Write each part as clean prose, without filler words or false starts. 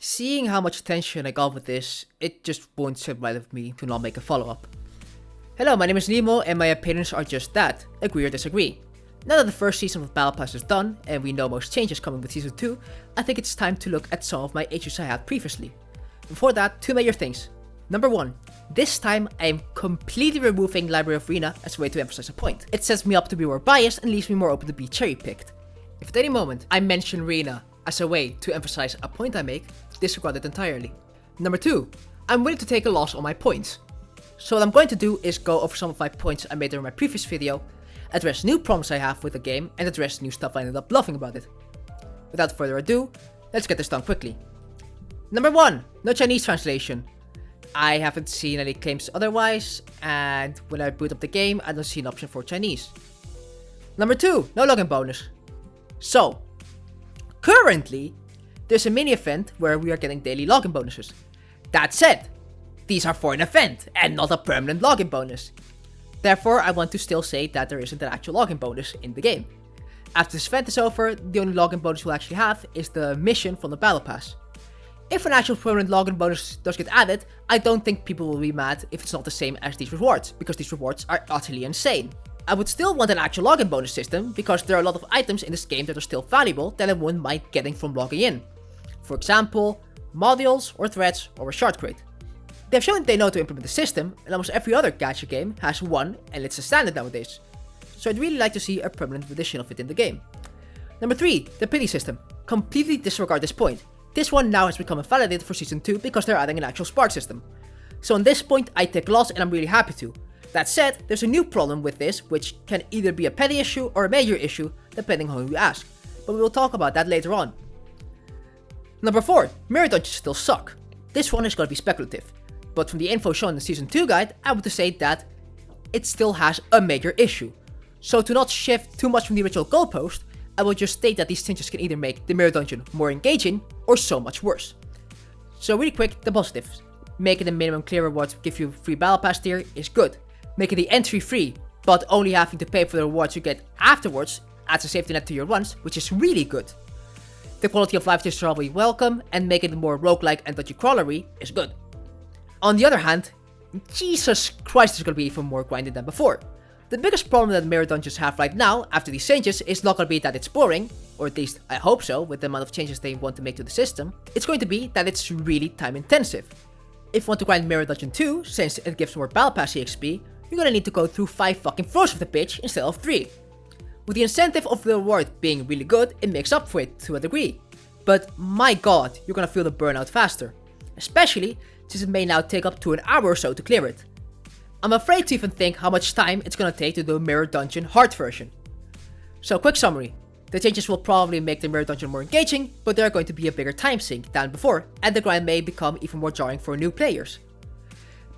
Seeing how much attention I got with this, it just won't sit right with me to not make a follow-up. Hello, my name is Nemo, and my opinions are just that, agree or disagree. Now that the first season of Battle Pass is done, and we know most changes coming with Season 2, I think it's time to look at some of my issues I had previously. Before that, two major things. Number 1, this time I am completely removing Library of Rena as a way to emphasize a point. It sets me up to be more biased and leaves me more open to be cherry-picked. If at any moment I mention Rena as a way to emphasize a point I make, disregard it entirely. Number 2, I'm willing to take a loss on my points. So what I'm going to do is go over some of my points I made during my previous video, address new problems I have with the game, and address new stuff I ended up loving about it. Without further ado, let's get this done quickly. Number 1, no Chinese translation. I haven't seen any claims otherwise, and when I boot up the game, I don't see an option for Chinese. Number 2, no login bonus. So, currently, there's a mini event where we are getting daily login bonuses. That said, these are for an event and not a permanent login bonus. Therefore, I want to still say that there isn't an actual login bonus in the game. After this event is over, the only login bonus we'll actually have is the mission from the Battle Pass. If an actual permanent login bonus does get added, I don't think people will be mad if it's not the same as these rewards, because these rewards are utterly insane. I would still want an actual login bonus system, because there are a lot of items in this game that are still valuable that I wouldn't mind getting from logging in. For example, modules or threads or a shard crate. They've shown they know to implement the system, and almost every other gacha game has one, and it's a standard nowadays. So I'd really like to see a permanent addition of it in the game. Number 3, the pity system. Completely disregard this point. This one now has become invalidated for Season 2 because they're adding an actual spark system. So on this point, I take loss and I'm really happy to. That said, there's a new problem with this, which can either be a petty issue or a major issue, depending on who you ask. But we will talk about that later on. Number 4, mirror dungeons still suck. This one is going to be speculative. But from the info shown in the Season 2 guide, I want to say that it still has a major issue. So to not shift too much from the original goalpost, I will just state that these changes can either make the mirror dungeon more engaging or so much worse. So really quick, the positives. Making the minimum clear rewards give you free battle pass tier is good. Making the entry free, but only having to pay for the rewards you get afterwards adds a safety net to your runs, which is really good. The quality of life tiers are probably welcome, and making it more roguelike and dungeon crawlery is good. On the other hand, Jesus Christ, there's gonna be even more grinding than before. The biggest problem that mirror dungeons have right now, after these changes, is not gonna be that it's boring, or at least I hope so, with the amount of changes they want to make to the system. It's going to be that it's really time intensive. If you want to grind Mirror Dungeon 2, since it gives more Battle Pass EXP, you're gonna need to go through 5 fucking floors of the pitch instead of 3. With the incentive of the reward being really good, it makes up for it to a degree. But my god, you're gonna feel the burnout faster. Especially since it may now take up to an hour or so to clear it. I'm afraid to even think how much time it's gonna take to do Mirror Dungeon hard version. So quick summary, the changes will probably make the Mirror Dungeon more engaging, but there are going to be a bigger time sink than before, and the grind may become even more jarring for new players.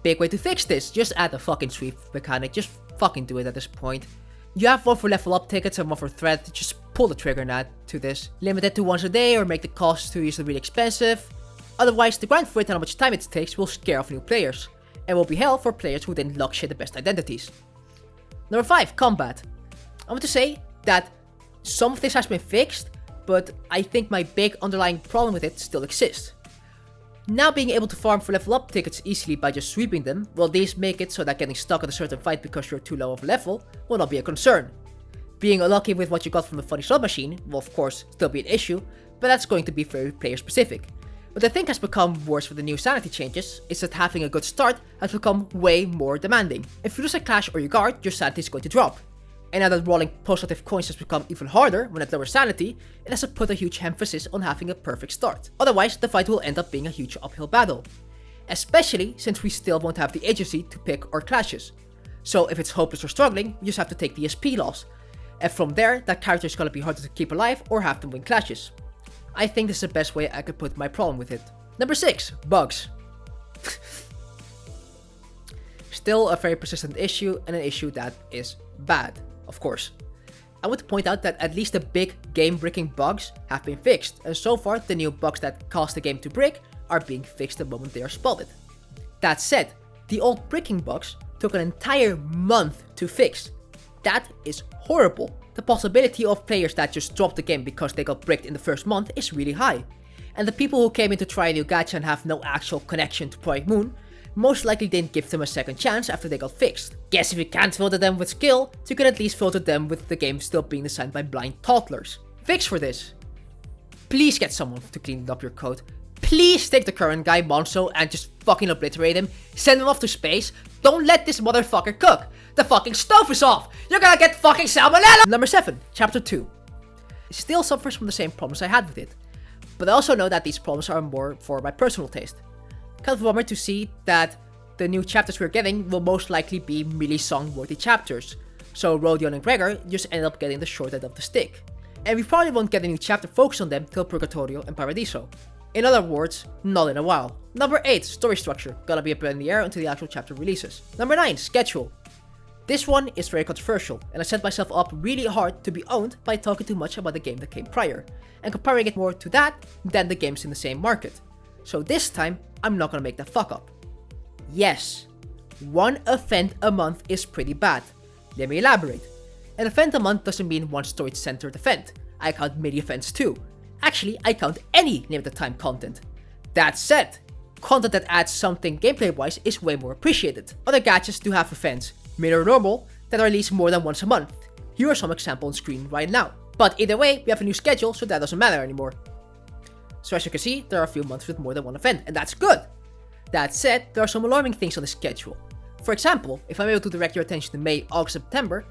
Big way to fix this, just add a fucking sweep mechanic, just fucking do it at this point. You have one for level up tickets and one for thread, just pull the trigger now to this. Limit it to once a day or make the cost to use it really expensive. Otherwise, the grind for it and how much time it takes will scare off new players, and will be hell for players who didn't luck shit the best identities. Number 5, combat. I want to say that some of this has been fixed, but I think my big underlying problem with it still exists. Now being able to farm for level up tickets easily by just sweeping them, will these make it so that getting stuck at a certain fight because you're too low of a level will not be a concern. Being unlucky with what you got from the funny slot machine will of course still be an issue, but that's going to be very player specific. What I think has become worse with the new sanity changes is that having a good start has become way more demanding. If you lose a clash or you guard, your sanity is going to drop. And now that rolling positive coins has become even harder when at lower sanity, it has to put a huge emphasis on having a perfect start. Otherwise, the fight will end up being a huge uphill battle. Especially since we still won't have the agency to pick our clashes. So if it's hopeless or struggling, you just have to take the SP loss. And from there, that character is gonna be harder to keep alive or have them win clashes. I think this is the best way I could put my problem with it. Number 6, bugs. Still a very persistent issue, and an issue that is bad, of course. I want to point out that at least the big game-breaking bugs have been fixed, and so far the new bugs that cause the game to break are being fixed the moment they are spotted. That said, the old breaking bugs took an entire month to fix. That is horrible. The possibility of players that just drop the game because they got bricked in the first month is really high. and the people who came in to try a new gacha and have no actual connection to Project Moon most likely didn't give them a second chance after they got fixed. Guess if you can't filter them with skill, you can at least filter them with the game still being designed by blind toddlers. Fix for this. Please get someone to clean up your code. Please take the current guy, Monso, and just fucking obliterate him. Send him off to space. Don't let this motherfucker cook. The fucking stove is off. You're gonna get fucking salmonella. Number 7, Chapter 2. It still suffers from the same problems I had with it. But I also know that these problems are more for my personal taste. Kind of a bummer to see that the new chapters we're getting will most likely be really song-worthy chapters. So Rodion and Gregor just ended up getting the short end of the stick. And we probably won't get a new chapter focused on them till Purgatorio and Paradiso. In other words, not in a while. Number 8, story structure. Gonna be up in the air until the actual chapter releases. Number 9, schedule. This one is very controversial, and I set myself up really hard to be owned by talking too much about the game that came prior, and comparing it more to that than the games in the same market. So this time, I'm not gonna make that fuck up. Yes, one event a month is pretty bad. Let me elaborate. An event a month doesn't mean one story-centered event. I count mini-events too. Actually, I count any limited time content. That said, content that adds something gameplay-wise is way more appreciated. Other gachas do have events, mid or normal, that are released more than once a month. Here are some examples on screen right now. But either way, we have a new schedule, so that doesn't matter anymore. So as you can see, there are a few months with more than one event, and that's good! That said, there are some alarming things on the schedule. For example, if I'm able to direct your attention to May, August, September,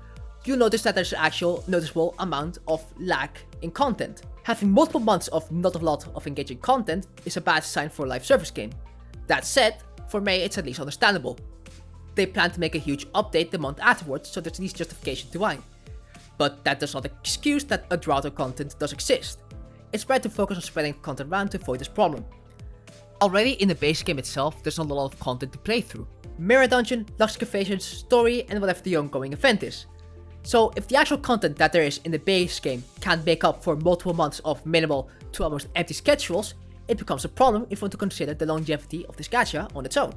you'll notice that there's an actual noticeable amount of lack in content. Having multiple months of not a lot of engaging content is a bad sign for a live service game. That said, for May it's at least understandable. They plan to make a huge update the month afterwards, so there's at least justification to why. But that does not excuse that a drought of content does exist. It's better to focus on spreading content around to avoid this problem. Already in the base game itself, there's not a lot of content to play through. Mirror Dungeon, Lux Excavations, Story, and whatever the ongoing event is. So if the actual content that there is in the base game can't make up for multiple months of minimal to almost empty schedules, it becomes a problem if you want to consider the longevity of this gacha on its own.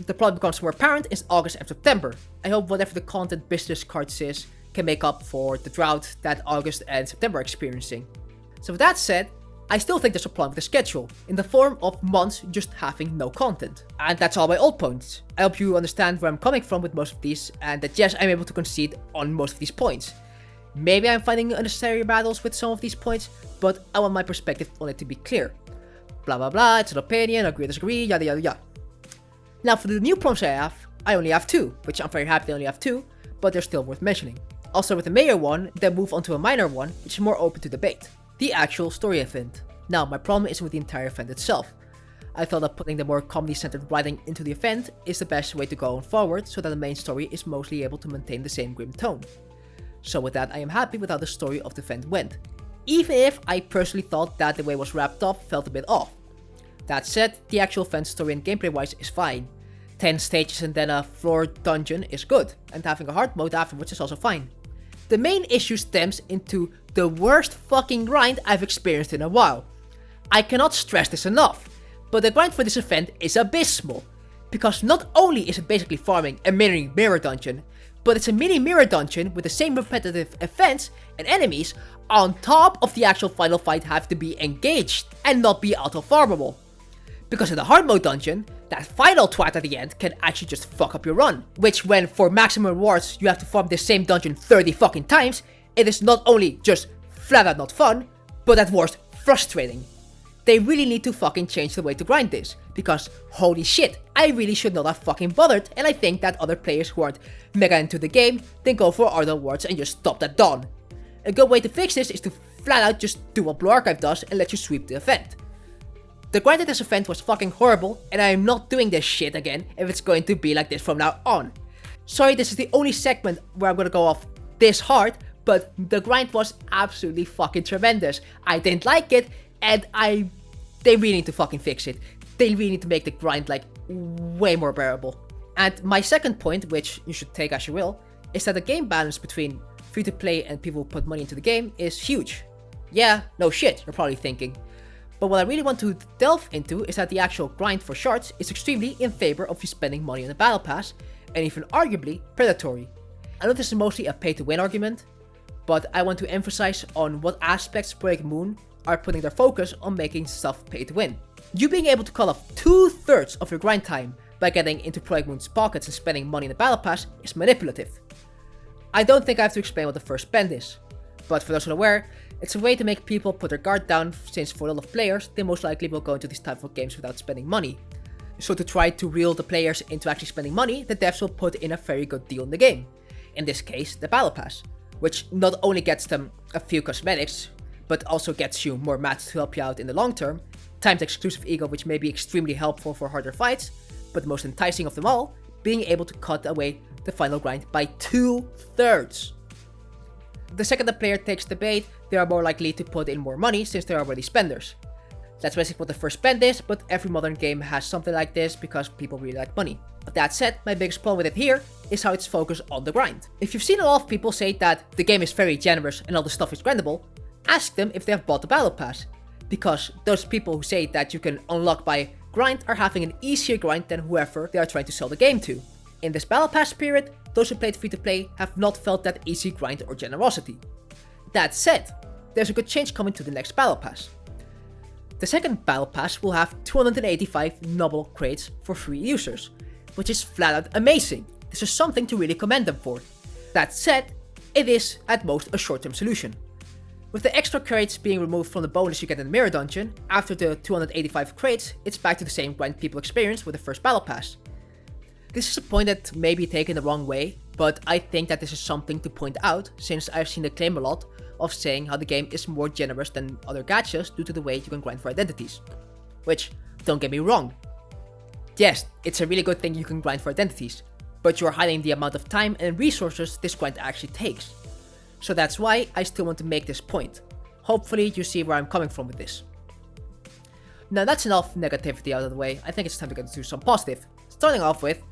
The problem becomes more apparent in August and September. I hope whatever the content business cards is can make up for the drought that August and September are experiencing. So with that said, I still think there's a problem with the schedule, in the form of months just having no content. And that's all my old points. I hope you understand where I'm coming from with most of these, and that yes, I'm able to concede on most of these points. Maybe I'm finding unnecessary battles with some of these points, but I want my perspective on it to be clear. Blah blah blah, it's an opinion, agree or disagree, yada yada yada. Now for the new problems I only have 2, which I'm very happy they only have 2, but they're still worth mentioning. Also with the major one, then move on to a minor one, which is more open to debate. The actual story event. Now, my problem isn't with the entire event itself. I thought that putting the more comedy-centered writing into the event is the best way to go forward so that the main story is mostly able to maintain the same grim tone. So with that, I am happy with how the story of the event went, even if I personally thought that the way it was wrapped up felt a bit off. That said, the actual event story and gameplay-wise is fine. 10 stages and then a floor dungeon is good, and having a hard mode afterwards is also fine. The main issue stems into the worst fucking grind I've experienced in a while. I cannot stress this enough, but the grind for this event is abysmal, because not only is it basically farming a mini mirror dungeon, but it's a mini mirror dungeon with the same repetitive events and enemies on top of the actual final fight have to be engaged and not be auto-farmable. Because in the hard mode dungeon, that final twat at the end can actually just fuck up your run, which when for maximum rewards you have to farm the same dungeon 30 fucking times, it is not only just flat out not fun, but at worst frustrating. They really need to fucking change the way to grind this, because holy shit, I really should not have fucking bothered, and I think that other players who aren't mega into the game then go for other awards and just stop at dawn. A good way to fix this is to flat out just do what Blue Archive does and let you sweep the event. The grind at this event was fucking horrible, and I am not doing this shit again if it's going to be like this from now on. Sorry, this is the only segment where I'm gonna go off this hard, but the grind was absolutely fucking tremendous. I didn't like it, and they really need to fucking fix it. They really need to make the grind like way more bearable. And my second point, which you should take as you will, is that the game balance between free to play and people who put money into the game is huge. Yeah, no shit, you're probably thinking. But what I really want to delve into is that the actual grind for shards is extremely in favor of you spending money on the battle pass, and even arguably predatory. I know this is mostly a pay to win argument, but I want to emphasize on what aspects Project Moon are putting their focus on making stuff pay to win. You being able to cut off 2/3 of your grind time by getting into Project Moon's pockets and spending money in the battle pass is manipulative. I don't think I have to explain what the first spend is, but for those unaware, it's a way to make people put their guard down, since for a lot of players, they most likely will go into these type of games without spending money. So to try to reel the players into actually spending money, the devs will put in a very good deal in the game. In this case, the battle pass, which not only gets them a few cosmetics, but also gets you more mats to help you out in the long term, timed exclusive ego which may be extremely helpful for harder fights, but the most enticing of them all, being able to cut away the final grind by 2/3. The second the player takes the bait, they are more likely to put in more money since they're already spenders. That's basically what the first spend is, but every modern game has something like this because people really like money. But that said, my biggest problem with it here is how it's focused on the grind. If you've seen a lot of people say that the game is very generous and all the stuff is grindable, ask them if they have bought the battle pass. Because those people who say that you can unlock by grind are having an easier grind than whoever they are trying to sell the game to. In this battle pass period, those who played free to play have not felt that easy grind or generosity. That said, there's a good change coming to the next battle pass. The second battle pass will have 285 noble crates for free users, which is flat out amazing. This is something to really commend them for. That said, it is at most a short-term solution. With the extra crates being removed from the bonus you get in the mirror dungeon, after the 285 crates, it's back to the same grind people experienced with the first battle pass. This is a point that may be taken the wrong way, but I think that this is something to point out since I've seen the claim a lot of saying how the game is more generous than other gachas due to the way you can grind for identities. Which, don't get me wrong, yes, it's a really good thing you can grind for identities, but you're hiding the amount of time and resources this grind actually takes. So that's why I still want to make this point. Hopefully you see where I'm coming from with this. Now that's enough negativity out of the way, I think it's time to get into some positive. Starting off with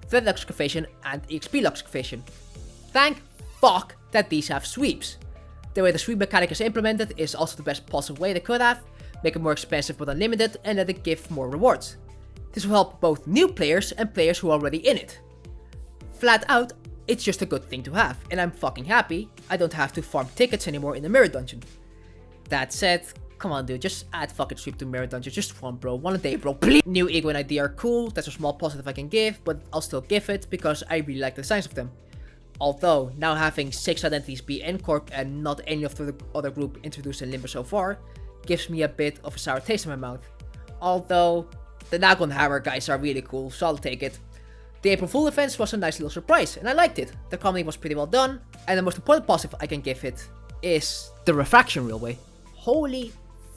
Thread Excavation and EXP Excavation. Thank fuck that these have sweeps. The way the sweep mechanic is implemented is also the best possible way they could have, make it more expensive but unlimited and let it give more rewards. This will help both new players and players who are already in it. Flat out, it's just a good thing to have, and I'm fucking happy I don't have to farm tickets anymore in the mirror dungeon. That said, come on dude, just add fucking sweep to mirror dungeon, just one bro, one a day bro, please. New ego and ID are cool, that's a small positive I can give, but I'll still give it because I really like the designs of them. Although, now having 6 identities be N-Corp and not any of the other group introduced in Limbus so far, gives me a bit of a sour taste in my mouth. Although, the Nagon Hammer guys are really cool, so I'll take it. The April Fool events was a nice little surprise, and I liked it. The comedy was pretty well done, and the most important positive I can give it is the Refraction Railway. Holy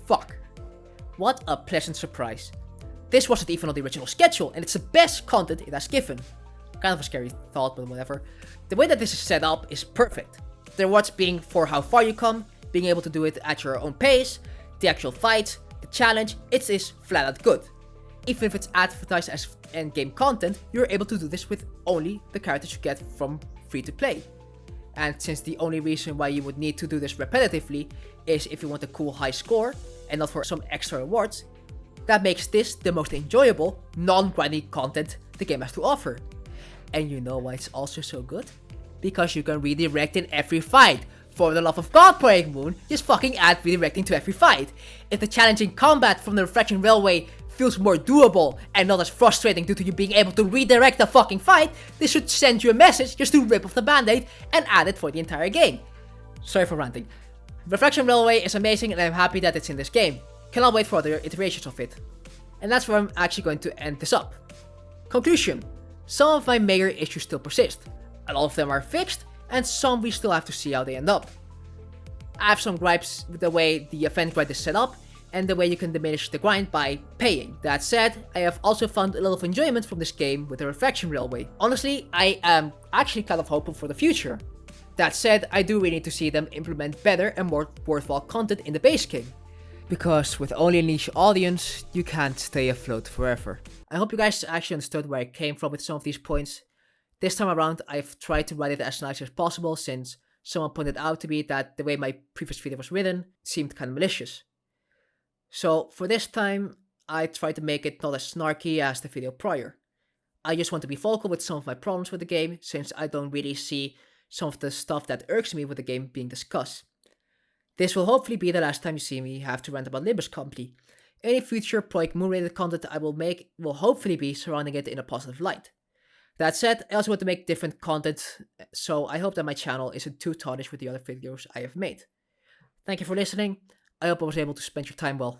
fuck. What a pleasant surprise. This wasn't even on the original schedule, and it's the best content it has given. Kind of a scary thought, but whatever. The way that this is set up is perfect. The rewards being for how far you come, being able to do it at your own pace, the actual fight, the challenge, it is flat out good. Even if it's advertised as endgame content, you're able to do this with only the characters you get from free to play. And since the only reason why you would need to do this repetitively is if you want a cool high score and not for some extra rewards, that makes this the most enjoyable, non-grinding content the game has to offer. And you know why it's also so good? Because you can redirect in every fight. For the love of God, Project Moon, just fucking add redirecting to every fight. If the challenging combat from the Refraction Railway feels more doable and not as frustrating due to you being able to redirect the fucking fight, this should send you a message just to rip off the band-aid and add it for the entire game. Sorry for ranting. Refraction Railway is amazing and I'm happy that it's in this game. Cannot wait for other iterations of it. And that's where I'm actually going to end this up. Conclusion. Some of my major issues still persist. A lot of them are fixed, and some we still have to see how they end up. I have some gripes with the way the event grind is set up, and the way you can diminish the grind by paying. That said, I have also found a lot of enjoyment from this game with the Refraction Railway. Honestly, I am actually kind of hopeful for the future. That said, I do really need to see them implement better and more worthwhile content in the base game. Because with only a niche audience, you can't stay afloat forever. I hope you guys actually understood where I came from with some of these points. This time around, I've tried to write it as nice as possible since someone pointed out to me that the way my previous video was written seemed kind of malicious. So for this time, I tried to make it not as snarky as the video prior. I just want to be vocal with some of my problems with the game since I don't really see some of the stuff that irks me with the game being discussed. This will hopefully be the last time you see me have to rant about Limbus Company. Any future Project Moon related content I will make will hopefully be surrounding it in a positive light. That said, I also want to make different content, so I hope that my channel isn't too tarnished with the other videos I have made. Thank you for listening. I hope I was able to spend your time well.